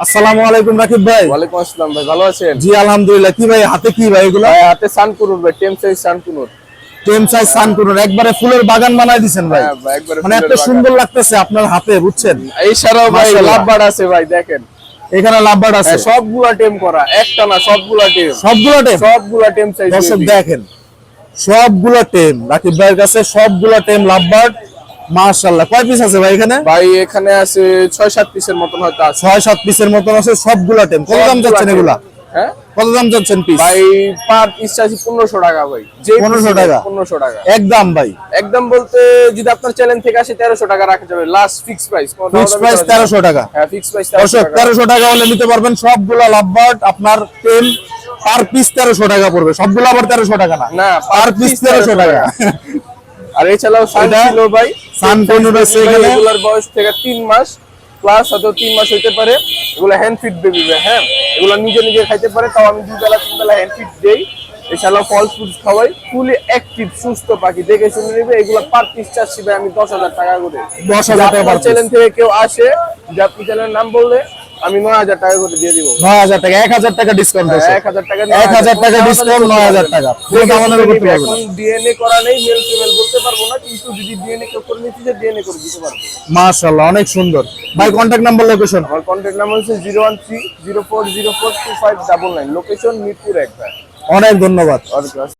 আসসালামু আলাইকুম রাকিব ভাই। ওয়ালাইকুম আসসালাম ভাই, ভালো আছেন? জি আলহামদুলিল্লাহ। কি ভাই হাতে কি ভাই এগুলো? ভাই হাতে সানকুনুর ভাই, টেম সাইজ সানকুনুর। টেম সাইজ সানকুনুর একবারে ফুলের বাগান বানাই দিবেন ভাই। হ্যাঁ ভাই, একবারে মানে এত ফুলের বাগান। সুন্দর লাগতেছে আপনার হাতে, বুঝছেন? এছাড়াও ভাই মাশাআল্লাহ। লাভবার্ড আছে ভাই, দেখেন এখানে লাভবার্ড আছে। হ্যাঁ, সবগুলা টেম করা, একটা না সবগুলা টেম। সবগুলো টেম। সবগুলা টেম সাইজ। দর্শক দেখেন, সবগুলো টেম রাকিব ভাইয়ের কাছে, সবগুলো টেম লাভবার্ড। মাশাআল্লাহ। কয় পিস আছে ভাই এখানে? ভাই এখানে আছে 6-7 পিসের মতন হয়তো আছে। 6-7 পিসের মতন আছে সবগুলো টেম। কত দাম যাচ্ছেন এগুলা? হ্যাঁ, কত দাম যাচ্ছেন পিস? ভাই পার পিস চাইছি 1500 টাকা ভাই। যে 1500 টাকা? 1500 টাকা একদম ভাই। একদম বলতে যদি আপনার চ্যানেল থেকে আসে 1300 টাকা রাখা যাবে, last fix price. Fix price 1300 টাকা। হ্যাঁ, ফিক্স প্রাইস দর্শক 1300 টাকা। 1300 টাকা হলে নিতে পারবেন সবগুলো লাভবার্ড। আপনার টেম পার পিস 1300 টাকা পড়বে। সবগুলো আবার 1300 টাকা না, না, পার পিস 1300 টাকা। আর এছাড়াও সান এটা ছিল ভাই, সানকুনুর আছে এখানে। এগুলোর বয়স থেকে 3 মাস প্লাস, হয়তো 3 মাস হইতে পারে। এগুলো হ্যান্ড ফিড বেবি ভাই। হ্যাঁ, এগুলো নিজে নিজে খাইতে পারে, তাও আমি 2 বেলা 3 বেলা হ্যান্ড ফিড দেই। এছাড়াও ফল ফ্রুটস খাওয়াই। ফুলি অ্যাক্টিভ সুস্থ পাখি, দেখে শুনে নিবে। এগুলো পার পিস চাচ্ছি ভাই আমি 10,000 টাকা করে। 10,000 টাকা পার পিস। চ্যানেল থেকে কেউ আসে, যে আপনি চ্যানেলের নাম বললে আমি 9,000 টাকা করে দিয়ে দিব। 9000 টাকা, 1000 টাকা ডিসকাউন্ট আছে। 1000 টাকা 1000 টাকা ডিসকাউন্ট, 9000 টাকা। পুরো দামানের উপর করতে পারবেন। এখন ডিএনএ করা নেই, মেল ফিমেল বলতে পারবো না, কিন্তু যদি ডিএনএ কেউ করে নিতে চায় ডিএনএ করে দিতে পারবো। মাশাআল্লাহ, অনেক সুন্দর ভাই। Contact number, location? আমার কন্ট্যাক্ট নাম্বার হচ্ছে 01304042599, লোকেশন মিরপুর 1। অনেক ধন্যবাদ।